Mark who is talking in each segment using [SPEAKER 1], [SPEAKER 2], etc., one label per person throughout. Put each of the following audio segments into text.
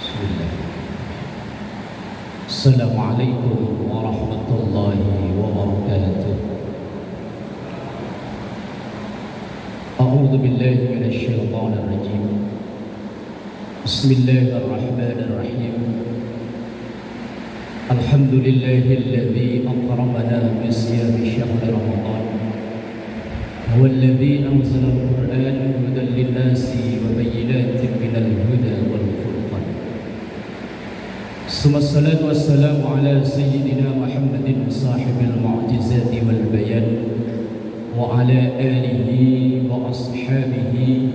[SPEAKER 1] Bismillah. Assalamualaikum warahmatullahi wabarakatuh. A'udzu billahi minasy syaithanir rajim. Bismillahirrahmanirrahim. Alhamdulillahilladzi akramana bi siyami syahri Ramadan. Huwallazi anzala al-Qur'ana hudan lin-nasi wa bayyinatin minal huda wal furqan. Summa salatu wassalamu ala sayyidina Muhammadin sahibil mu'jizati wal bayan wa ala alihi wa ashabihi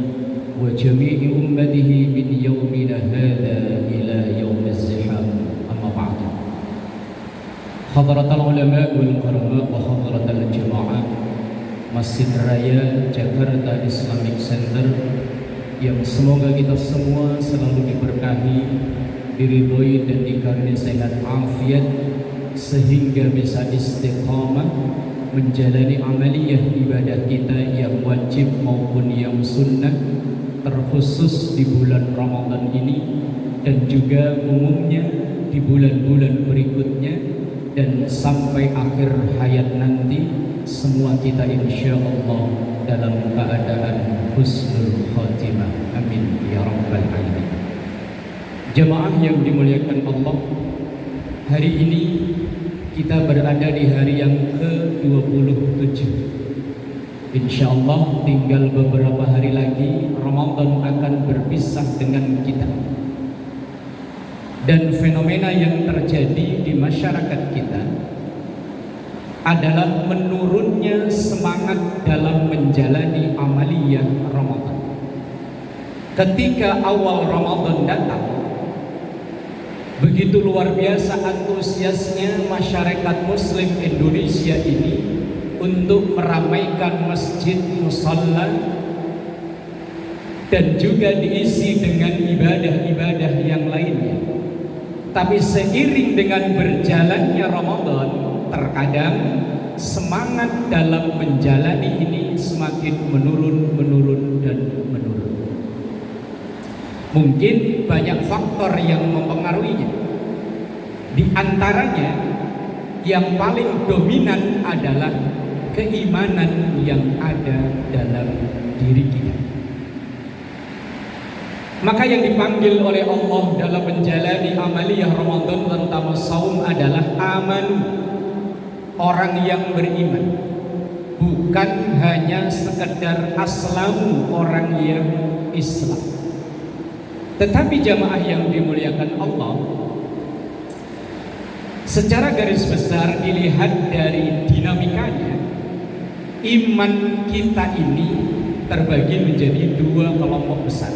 [SPEAKER 1] wa jami'i ummatihi min yawmina hadha ila yawmiz ziham. Amma ba'du. Hadratal ulama wal qarama wa hadratal jamaah Masjid Raya Jakarta Islamic Center yang semoga kita semua selalu diberkahi, diridhoi dan dikarunia sehat afiat sehingga bisa istiqamah menjalani amaliyah ibadah kita yang wajib maupun yang sunnah, terkhusus di bulan Ramadan ini dan juga umumnya di bulan-bulan berikutnya dan sampai akhir hayat nanti. Semua kita insya Allah dalam keadaan husnul khotimah. Amin ya rabbal alamin. Jemaah yang dimuliakan Allah, hari ini kita berada di hari yang ke-27. Insya Allah tinggal beberapa hari lagi Ramadan akan berpisah dengan kita. Dan fenomena yang terjadi di masyarakat kita adalah menurunnya semangat dalam menjalani amaliyah Ramadan. Ketika awal Ramadan datang, begitu luar biasa antusiasnya masyarakat Muslim Indonesia ini untuk meramaikan masjid, musalla, dan juga diisi dengan ibadah-ibadah yang lainnya. Tapi seiring dengan berjalannya Ramadan, terkadang semangat dalam menjalani ini semakin menurun dan menurun. Mungkin banyak faktor yang mempengaruhinya. Di antaranya yang paling dominan adalah keimanan yang ada dalam diri kita. Maka yang dipanggil oleh Allah dalam menjalani amaliyah Ramadan terutama saum adalah amanu, orang yang beriman, bukan hanya sekedar aslamu, orang yang Islam. Tetapi jamaah yang dimuliakan Allah, secara garis besar dilihat dari dinamikanya, iman kita ini terbagi menjadi dua kelompok besar.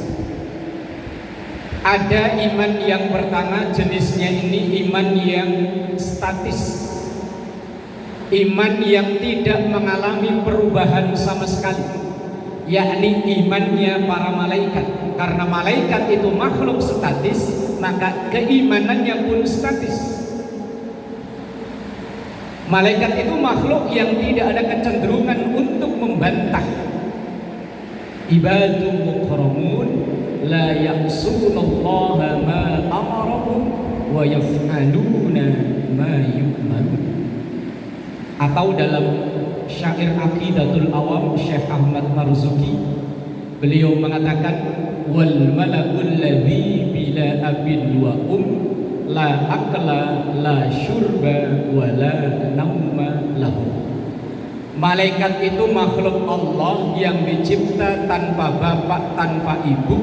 [SPEAKER 1] Ada iman yang pertama, jenisnya ini iman yang statis, iman yang tidak mengalami perubahan sama sekali, yakni imannya para malaikat. Karena malaikat itu makhluk statis, maka keimanannya pun statis. Malaikat itu makhluk yang tidak ada kecenderungan untuk membantah. Ibadul mukramun la ya'sunallaha ma amarahum wa yaf'aluna ma yu'marun. Atau dalam syair Aqidatul Awam Syekh Ahmad Marzuki, beliau mengatakan wal malakul ladzi bila abin wa la akla la syurba wa la nauma lahu. Malaikat itu makhluk Allah yang dicipta tanpa bapak, tanpa ibu,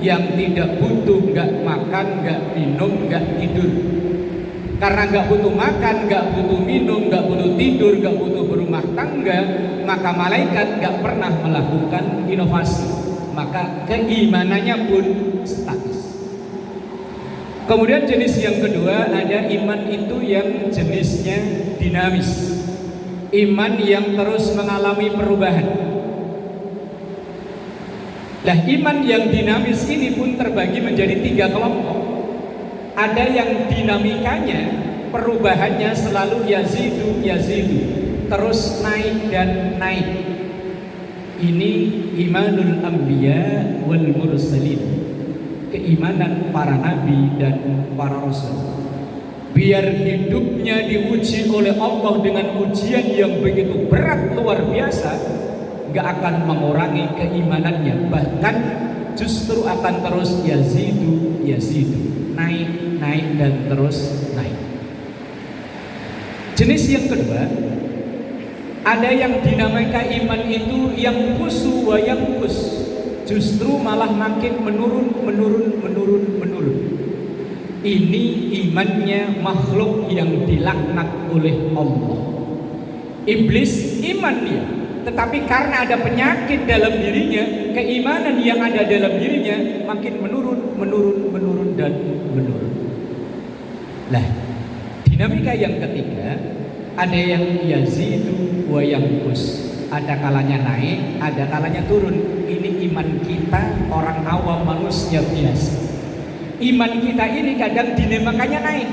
[SPEAKER 1] yang tidak butuh, gak makan, gak minum, gak tidur. Karena gak butuh makan, gak butuh minum, gak butuh tidur, gak butuh berumah tangga, maka malaikat gak pernah melakukan inovasi. Maka keimanannya pun statis. Kemudian jenis yang kedua, ada iman itu yang jenisnya dinamis, iman yang terus mengalami perubahan. Nah, iman yang dinamis ini pun terbagi menjadi tiga kelompok. Ada yang dinamikanya, perubahannya selalu yazidu, terus naik dan naik. Ini imanul anbiya wal mursalin, keimanan para nabi dan para rasul. Biar hidupnya diuji oleh Allah dengan ujian yang begitu berat luar biasa, gak akan mengurangi keimanannya, bahkan justru akan terus yazidu, naik dan terus naik. Jenis yang kedua, ada yang dinamakan iman itu yang kusu wa yang kus, justru malah makin menurun. Ini imannya makhluk yang dilaknat oleh Allah. Iblis iman dia, tetapi karena ada penyakit dalam dirinya, keimanan yang ada dalam dirinya makin menurun dan menurun. Lah, dinamika yang ketiga, ada yang yazidu wa yanqus. Ada kalanya naik, ada kalanya turun. Ini iman kita orang awam manusia biasa. Iman kita ini kadang dinamakannya naik.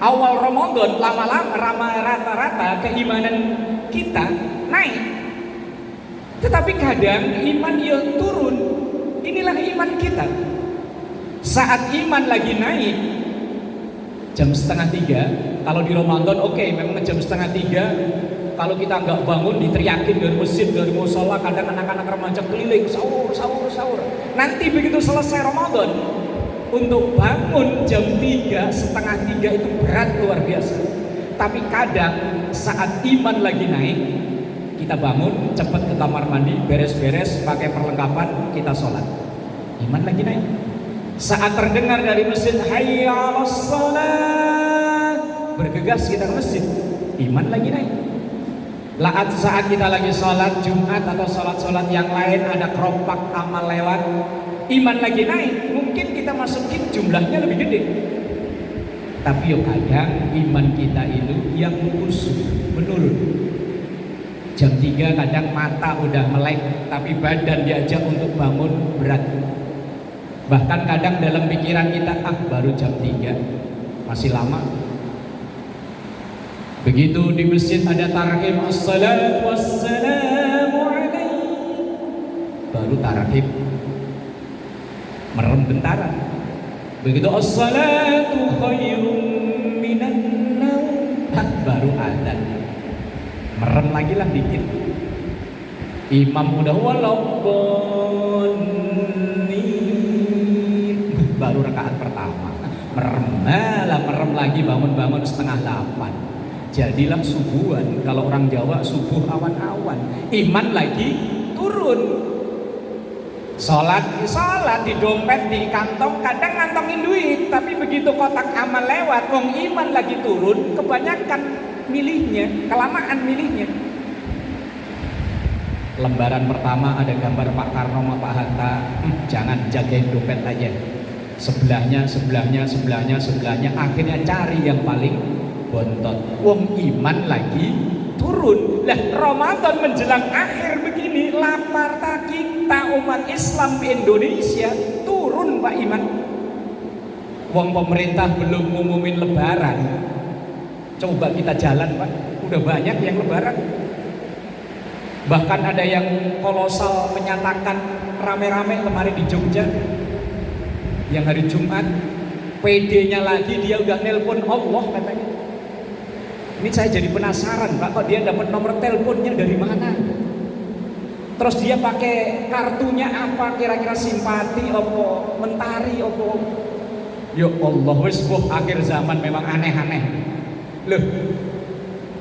[SPEAKER 1] Awal Ramadan lama-lama rata-rata keimanan kita naik. Tetapi kadang iman yang turun. Inilah iman kita. Saat iman lagi naik, jam 2:30. Kalau di Ramadan oke, memang jam 2:30. Kalau kita nggak bangun diteriakin dari masjid, dari musola, kadang anak-anak remaja keliling sahur. Nanti begitu selesai Ramadan, untuk bangun jam 2:30 itu berat luar biasa. Tapi kadang saat iman lagi naik, kita bangun cepat ke kamar mandi, beres-beres, pakai perlengkapan, kita sholat. Iman lagi naik. Saat terdengar dari masjid hayya 'alas shalah, bergegas kita ke masjid, iman lagi naik. Saat kita lagi sholat Jumat atau sholat yang lain, ada keropak amal lewat, iman lagi naik, mungkin kita masukin jumlahnya lebih gede. Tapi kadang iman kita itu yang menurun. Jam 3 kadang mata udah melek, tapi badan diajak untuk bangun berat. Bahkan kadang dalam pikiran kita, baru jam 3, masih lama. Begitu di masjid ada tarhib, assalatu wassalamu alaihi, baru tarhib, merem bentaran. Begitu assalatu khairum minan naum, baru adzan, merem lagi lah dikit. Imam udah walaupun baru rakaat pertama, merem lagi, bangun 7:30. Jadilah subuhan. Kalau orang Jawa subuh awan-awan. Iman lagi turun. Sholat di dompet, di kantong, kadang ngantongin duit, tapi begitu kotak amal lewat, wong iman lagi turun, kebanyakan milihnya, kelamaan milihnya. Lembaran pertama ada gambar Pak Karno sama Pak Hatta, jangan jagain dompet aja. Sebelahnya, akhirnya cari yang paling bontot. Wong iman lagi turun. Lah Ramadan menjelang akhir begini, lapar tak kita umat Islam di Indonesia turun Pak iman. Wong pemerintah belum ngumumin lebaran. Coba kita jalan Pak, udah banyak yang lebaran. Bahkan ada yang kolosal menyatakan rame-rame kemarin di Jogja, yang hari Jumat, PD-nya lagi dia udah nelpon Allah katanya. Ini saya jadi penasaran Pak, kok dia dapat nomor teleponnya dari mana? Terus dia pakai kartunya apa? Kira-kira simpati opo, mentari opo? Ya Allah, wis akhir zaman memang aneh-aneh. Loh,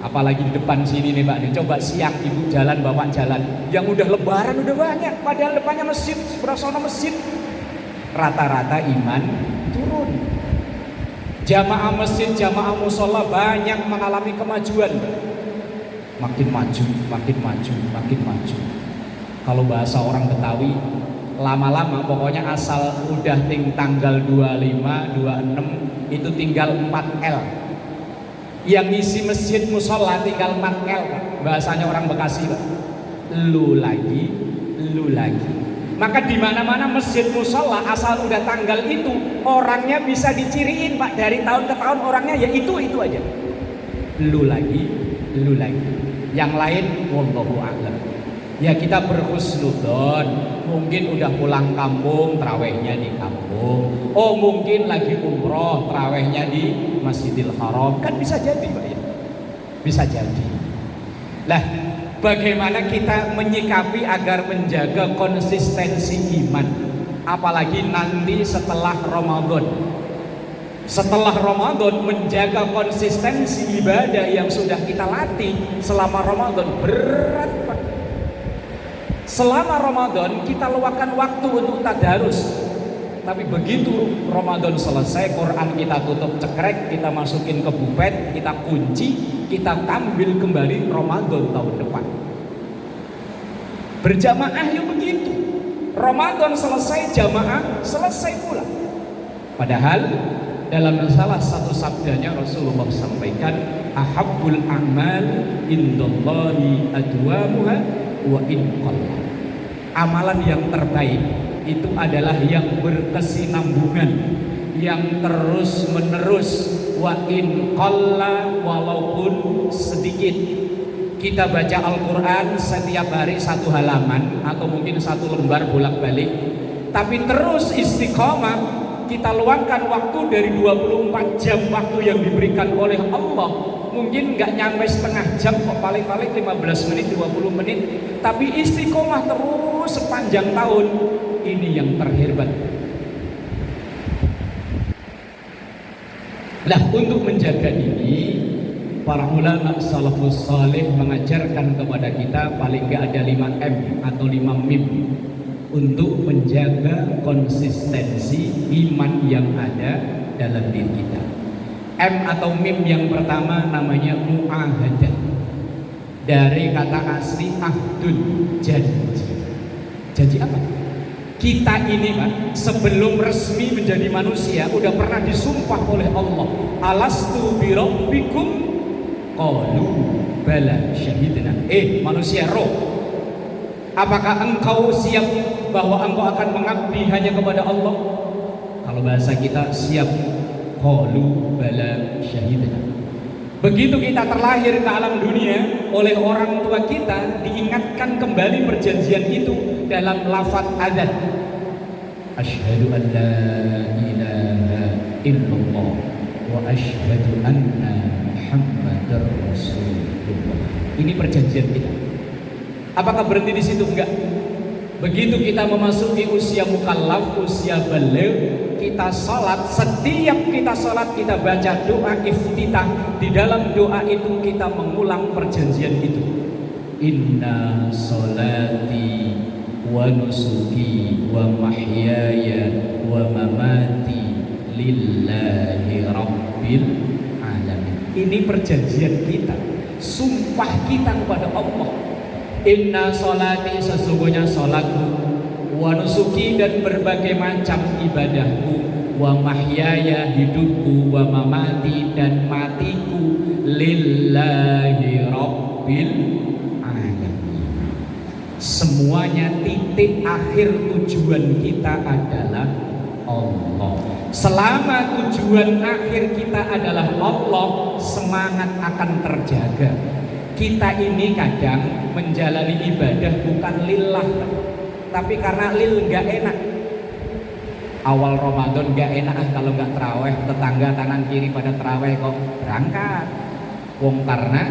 [SPEAKER 1] apalagi di depan sini nih Pak, coba siang ibu jalan bawa jalan, yang udah lebaran udah banyak, padahal depannya masjid, sebelah sana masjid. Rata-rata iman turun. Jamaah masjid, jamaah musola banyak mengalami kemajuan. Makin maju. Kalau bahasa orang Betawi, lama-lama pokoknya asal udah tanggal 25, 26 itu tinggal 4L. Yang ngisi masjid musola tinggal 4L Pak. Bahasanya orang Bekasi Pak. Lu lagi. Maka di mana-mana masjid musola asal udah tanggal itu, orangnya bisa diciriin Pak, dari tahun ke tahun orangnya ya itu aja. Lu lagi. Yang lain wallahu a'lam. Ya kita berhusnudzon, mungkin udah pulang kampung, tarawihnya di kampung. kampung. Oh mungkin lagi umroh, tarawehnya di Masjidil Haram. Kan bisa jadi Pak ya. Bisa jadi. Lah, bagaimana kita menyikapi agar menjaga konsistensi iman? Apalagi nanti setelah Ramadan. Setelah Ramadan menjaga konsistensi ibadah yang sudah kita latih selama Ramadan berat Pak. Selama Ramadan kita luangkan waktu untuk tadarus. Tapi begitu Ramadan selesai, Quran kita tutup cekrek, kita masukin ke bupet, kita kunci, kita ambil kembali Ramadan tahun depan. Berjamaah ya begitu. Ramadan selesai, jamaah selesai pula. Padahal dalam salah satu sabdanya Rasulullah sampaikan, ahabbul a'mal indallahi adwamuha wa in qalla. Amalan yang terbaik itu adalah yang berkesinambungan, yang terus menerus, wa in qalla, walaupun sedikit. Kita baca Al-Quran setiap hari satu halaman atau mungkin satu lembar bolak-balik, tapi terus istiqomah. Kita luangkan waktu dari 24 jam waktu yang diberikan oleh Allah, mungkin nggak nyampe setengah jam kok, paling-paling 15 menit 20 menit, tapi istiqomah terus sepanjang tahun. Ini yang terhebat. Nah, untuk menjaga ini, para ulama salafus saleh mengajarkan kepada kita paling nggak ada 5M atau 5 MIM untuk menjaga konsistensi iman yang ada dalam diri kita. M atau MIM yang pertama namanya mu'ahadah, dari kata asli ahdun, janji. Janji apa? Kita ini Pak, sebelum resmi menjadi manusia udah pernah disumpah oleh Allah, alastu birabbikum qalu bala syahidna. Manusia roh, apakah engkau siap bahwa engkau akan mengabdi hanya kepada Allah? Kalau bahasa kita siap, qalu bala syahidna. Begitu kita terlahir ke alam dunia, oleh orang tua kita diingatkan kembali perjanjian itu dalam lafaz adzan, asyhadu an la ilaha illallah wa asyhadu anna muhammadar rasulullah. Ini perjanjian kita. Apakah berhenti di situ? Enggak. Begitu kita memasuki usia mukallaf, usia baligh, kita sholat. Setiap kita sholat kita baca doa iftitah. Di dalam doa itu kita mengulang perjanjian itu. Inna sholati wa nusuki wa mahyaya wa mamati lillahi rabbil alamin. Ini perjanjian kita, sumpah kita kepada Allah. Inna sholati, sesungguhnya sholatku, wa nusuki, dan berbagai macam ibadahku, wa mahyaya, hidupku, wa mamati, dan matiku, lillahi rabbil alamin. Semuanya titik akhir tujuan kita adalah Allah. Selama tujuan akhir kita adalah Allah, semangat akan terjaga. Kita ini kadang menjalani ibadah bukan lillah, tapi karena lil gak enak. Awal Ramadan gak enak kalau gak terawih, tetangga kanan kiri pada terawih kok berangkat. Wong karena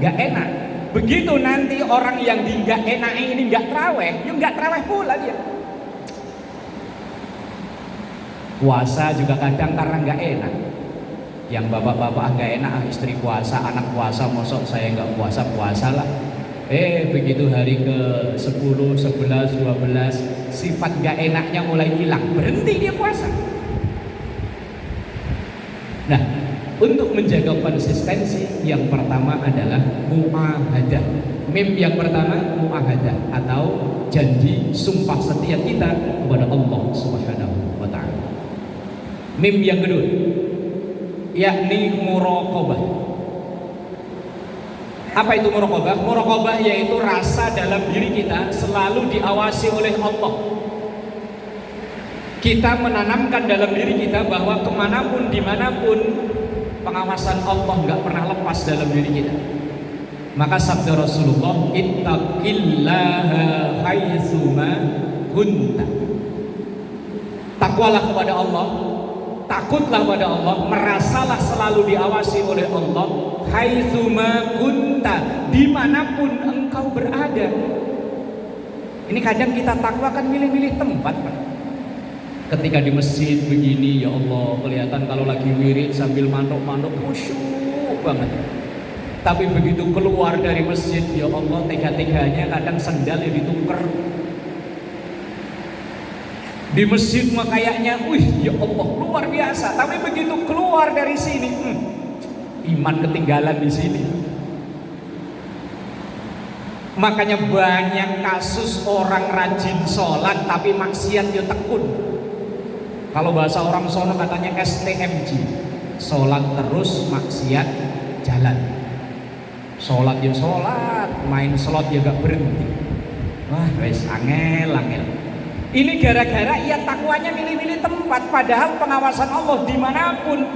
[SPEAKER 1] gak enak. Begitu nanti orang yang di gak enak ini gak terawih, yuk gak terawih pula dia. Puasa juga kadang karena gak enak. Yang bapak-bapak gak enak, istri puasa, anak puasa, mosok saya gak puasa lah. Begitu hari ke 10, 11, 12, sifat gak enaknya mulai hilang, berhenti dia puasa. Nah, untuk menjaga konsistensi, yang pertama adalah mu'ahadah. Mim yang pertama mu'ahadah, atau janji sumpah setia kita kepada Allah Subhanahu wa ta'ala. Mim yang kedua, yakni muraqabah. Apa itu muraqabah? Muraqabah yaitu rasa dalam diri kita selalu diawasi oleh Allah. Kita menanamkan dalam diri kita bahwa kemanapun, dimanapun, pengawasan Allah nggak pernah lepas dalam diri kita. Maka sabda Rasulullah, ittaqillaha haitsuma kunta. Takwalah kepada Allah, takutlah pada Allah, merasalah selalu diawasi oleh Allah. Haitsuma kunta, dimanapun engkau berada. Ini kadang kita takwa kan milih-milih tempat, Pak. Ketika di masjid begini, ya Allah, kelihatan kalau lagi wirid sambil mantuk-mantuk khusyuk banget. Tapi begitu keluar dari masjid, ya Allah, tega-teganya kadang sendalnya ditukar. Di masjid mah kayaknya, wih, ya Allah, luar biasa. Tapi begitu keluar dari sini, iman ketinggalan di sini. Makanya banyak kasus orang rajin sholat tapi maksiat ya tekun. Kalau bahasa orang sono katanya STMJ, sholat terus maksiat jalan. Sholat ya sholat, main slot ya gak berhenti. Wah, wes angel. Ini gara-gara ia takwanya milih-milih tempat, padahal pengawasan Allah dimanapun.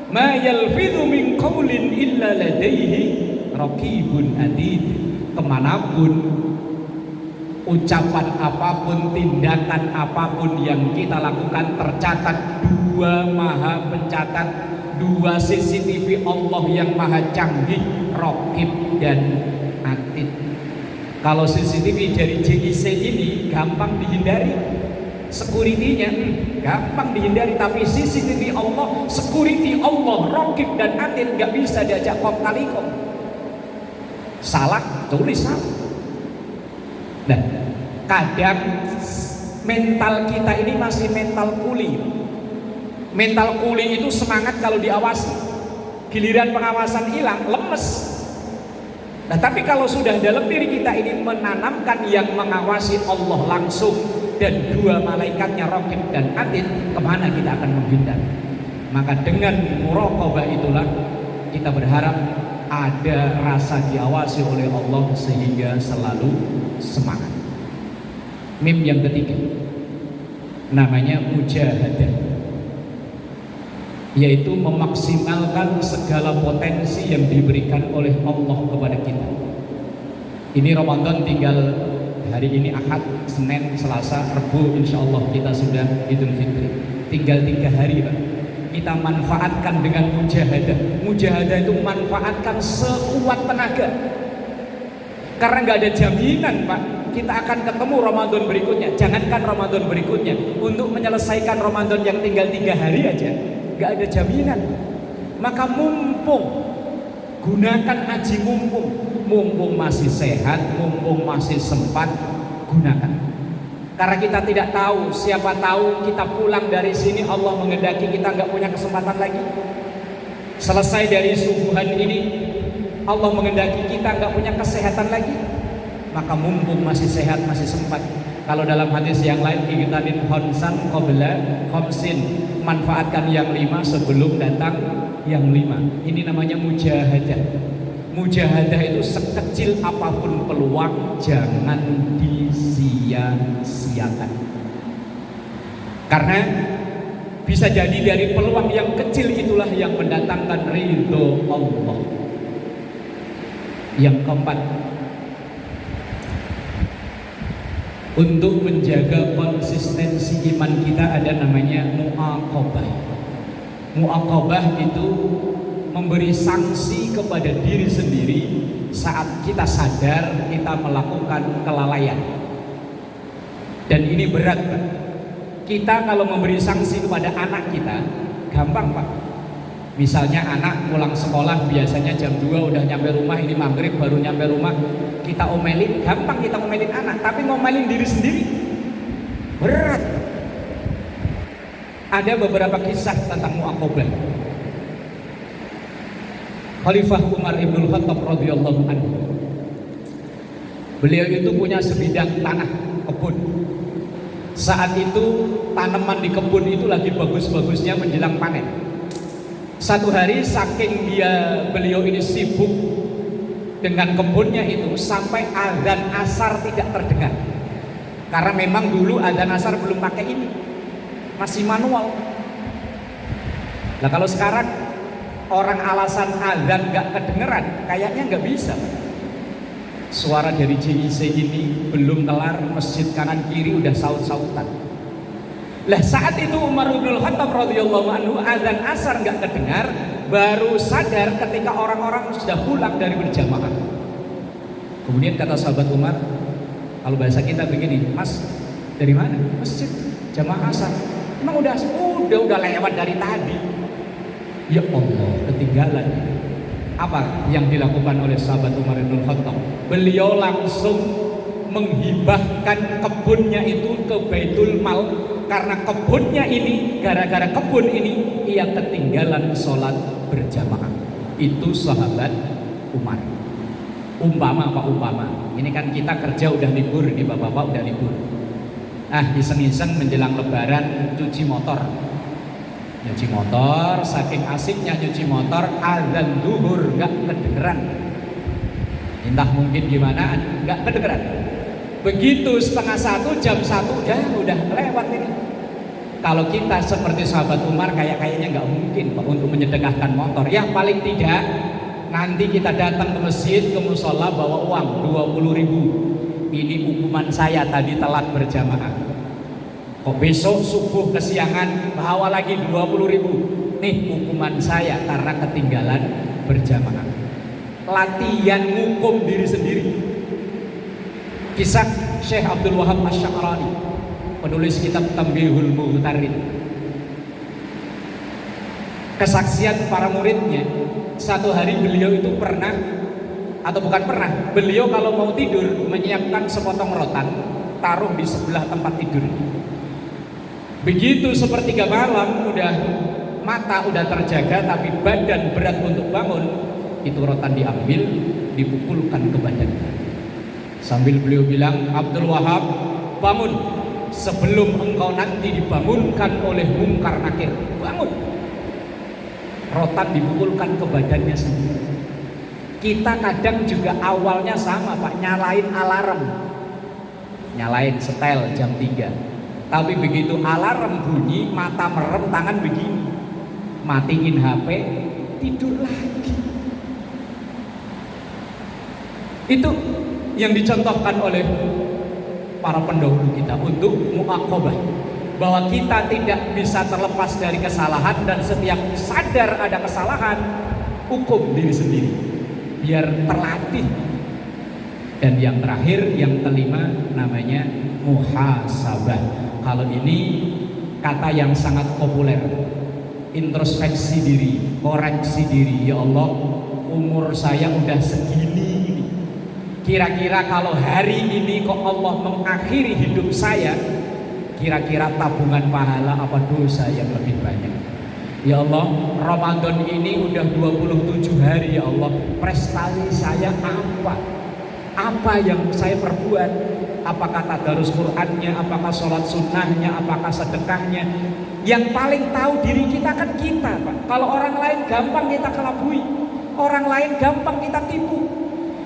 [SPEAKER 1] Ma yalfidhu min qawlin illa ladaihi raqibun atid. Kemanapun, ucapan apapun, tindakan apapun yang kita lakukan tercatat dua maha pencatat, dua CCTV Allah yang maha canggih, raqib dan atid. Kalau CCTV dari JIC ini gampang dihindari, security-nya gampang dihindari, tapi CCTV Allah, security Allah, raqib dan atid nggak bisa diajak kong kali kong. Salah, tulis salah. Nah, kadang mental kita ini masih mental kuli. Mental kuli itu semangat kalau diawasi. Giliran pengawasan hilang, lemes. Nah, tapi kalau sudah dalam diri kita ini menanamkan yang mengawasi Allah langsung dan dua malaikatnya raqib dan atid, kemana kita akan menghindar? Maka dengan muraqabah itulah kita berharap ada rasa diawasi oleh Allah sehingga selalu semangat. Mim yang ketiga namanya mujahadah, yaitu memaksimalkan segala potensi yang diberikan oleh Allah kepada kita. Ini Ramadan tinggal hari ini Ahad, Senin, Selasa, Rabu, insya Allah kita sudah Idul Fitri. Tinggal 3 hari, Pak. Kita manfaatkan dengan mujahadah. Mujahadah itu manfaatkan sekuat tenaga. Karena nggak ada jaminan, Pak, kita akan ketemu Ramadan berikutnya. Jangankan Ramadan berikutnya, untuk menyelesaikan Ramadan yang tinggal 3 hari aja, nggak ada jaminan. Maka mumpung, gunakan aji mumpung masih sehat, mumpung masih sempat, gunakan. Karena kita tidak tahu, siapa tahu kita pulang dari sini Allah mengendaki kita nggak punya kesempatan lagi. Selesai dari subuhan ini Allah mengendaki kita nggak punya kesehatan lagi. Maka mumpung masih sehat, masih sempat. Kalau dalam hadis yang lain, igtanim khamsan qabla khamsin, manfaatkan yang 5 sebelum datang yang 5. Ini namanya mujahadah. Mujahadah itu sekecil apapun peluang jangan disia-siakan. Karena bisa jadi dari peluang yang kecil itulah yang mendatangkan ridho Allah. Yang keempat, untuk menjaga konsistensi iman kita ada namanya mu'aqabah. Mu'aqabah itu memberi sanksi kepada diri sendiri saat kita sadar kita melakukan kelalaian. Dan ini berat, Pak. Kita kalau memberi sanksi kepada anak kita gampang, Pak. Misalnya anak pulang sekolah biasanya jam 2 udah nyampe rumah, ini maghrib baru nyampe rumah, kita omelin, gampang kita omelin anak. Tapi ngomelin diri sendiri berat. Ada beberapa kisah tentang mu'aqabah. Khalifah Umar Ibn Khattab radhiyallahu anhu, beliau itu punya sebidang tanah kebun. Saat itu tanaman di kebun itu lagi bagus-bagusnya menjelang panen. Satu hari saking beliau ini sibuk dengan kebunnya itu sampai azan asar tidak terdengar. Karena memang dulu azan asar belum pakai ini, masih manual. Nah kalau sekarang orang alasan azan gak kedengeran, kayaknya gak bisa. Suara dari JIC ini belum kelar, masjid kanan kiri udah saut-sautan. Lah saat itu Umar bin Khattab radhiyallahu anhu azan asar nggak kedengar, baru sadar ketika orang-orang sudah pulang dari berjamaah. Kemudian kata sahabat Umar, kalau bahasa kita begini, Mas dari mana? Masjid jamaah asar. Emang udah lewat dari tadi. Ya Allah, ketinggalan. Apa yang dilakukan oleh sahabat Umar bin Khattab? Beliau langsung menghibahkan kebunnya itu ke Baitul Mal, karena kebunnya ini, gara-gara kebun ini ia ketinggalan sholat berjamaah. Itu sahabat Umar. Umpama apa umpama? Ini kan kita kerja udah libur, nih bapak-bapak udah libur. Iseng-iseng menjelang lebaran cuci motor. Nyuci motor, saking asiknya nyuci motor, azan duhur nggak kedengeran. Entah mungkin gimana, nggak kedengeran. Begitu setengah satu, jam 1 udah lewat ini. Kalau kita seperti sahabat Umar, kayaknya nggak mungkin Pak untuk menyedekahkan motor. Ya paling tidak nanti kita datang ke masjid, ke musola bawa uang 20.000. Ini hukuman saya tadi telat berjamaah. Kok besok subuh kesiangan bawa lagi 20.000. Nih hukuman saya karena ketinggalan berjamaah. Latihan ngukum diri sendiri. Kisah Syekh Abdul Wahab Asy-Sya'rani, penulis kitab Tanbihul Mughtarin. Kesaksian para muridnya, satu hari beliau itu pernah, atau bukan pernah, beliau kalau mau tidur menyiapkan sepotong rotan, taruh di sebelah tempat tidur. Begitu sepertiga malam, mata udah terjaga tapi badan berat untuk bangun, itu rotan diambil, dipukulkan ke badannya. Sambil beliau bilang, Abdul Wahab, bangun sebelum engkau nanti dibangunkan oleh mungkar nakir. Bangun. Rotan dipukulkan ke badannya sendiri. Kita kadang juga awalnya sama Pak, nyalain alarm, nyalain setel jam 3. Tapi begitu alarm bunyi, mata merem, tangan begini, matiin HP, tidur lagi. Itu yang dicontohkan oleh para pendahulu kita untuk mu'aqabah, bahwa kita tidak bisa terlepas dari kesalahan, dan setiap sadar ada kesalahan, hukum diri sendiri biar terlatih. Dan yang terakhir, yang kelima, namanya muhasabah. Kalau ini kata yang sangat populer, introspeksi diri, koreksi diri. Ya Allah, umur saya udah segini, kira-kira kalau hari ini kok Allah mengakhiri hidup saya, kira-kira tabungan pahala apa dosa yang lebih banyak? Ya Allah, Ramadan ini udah 27 hari. Ya Allah, prestasi saya apa? Apa yang saya perbuat? Apakah tadarus Qur'annya, apakah sholat sunnahnya, apakah sedekahnya? Yang paling tahu diri kita kan kita, Pak. Kalau orang lain gampang kita kelabui, orang lain gampang kita tipu.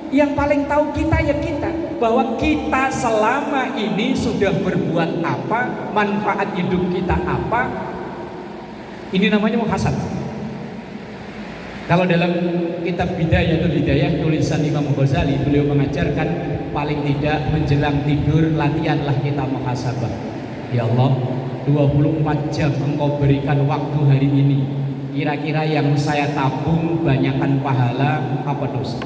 [SPEAKER 1] Yang paling tahu kita ya kita, bahwa kita selama ini sudah berbuat apa, manfaat hidup kita apa. Ini namanya muhasabah. Kalau dalam kitab Bidayatul Hidayah tulisan Imam Ghazali, beliau mengajarkan paling tidak menjelang tidur latihanlah kita muhasabah. Ya Allah, 24 jam engkau berikan waktu hari ini, kira-kira yang saya tabung banyakkan pahala apa dosa?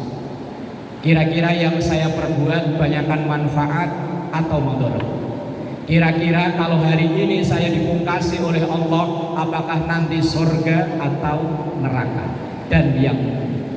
[SPEAKER 1] Kira-kira yang saya perbuat banyakkan manfaat atau mudarat? Kira-kira kalau hari ini saya dipungkasi oleh Allah, apakah nanti surga atau neraka? Dan yang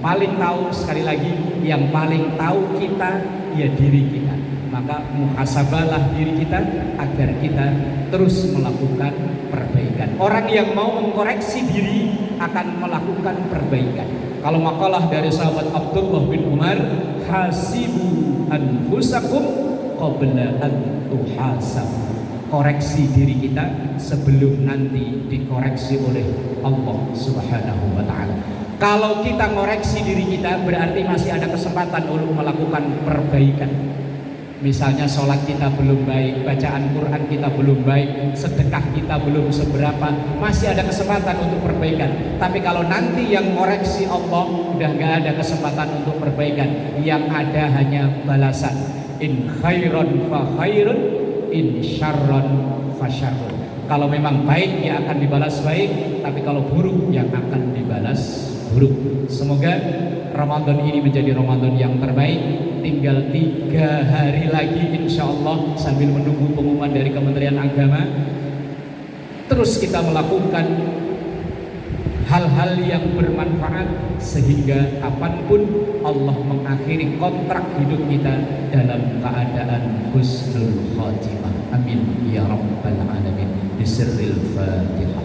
[SPEAKER 1] paling tahu, sekali lagi, yang paling tahu kita ya diri kita. Maka muhasabahlah diri kita agar kita terus melakukan perbaikan. Orang yang mau mengkoreksi diri akan melakukan perbaikan. Kalau makalah dari sahabat Abdullah bin Umar, hasibu anfusakum qabla an tuhasabu. Koreksi diri kita sebelum nanti dikoreksi oleh Allah Subhanahu wa ta'ala. Kalau kita ngoreksi diri kita, berarti masih ada kesempatan untuk melakukan perbaikan. Misalnya sholat kita belum baik, bacaan Quran kita belum baik, sedekah kita belum seberapa, masih ada kesempatan untuk perbaikan. Tapi kalau nanti yang ngoreksi Allah, udah gak ada kesempatan untuk perbaikan. Yang ada hanya balasan. In khairon fa khairun, in syarron fa syarrun. Kalau memang baik ya akan dibalas baik, tapi kalau buruk yang akan dibalas buruk. Semoga Ramadan ini menjadi Ramadan yang terbaik. Tinggal 3 hari lagi insya Allah, sambil menunggu pengumuman dari Kementerian Agama. Terus kita melakukan hal-hal yang bermanfaat sehingga kapanpun Allah mengakhiri kontrak hidup kita dalam keadaan husnul khatimah. Amin ya rabbal alamin. Bisirril Fatihah.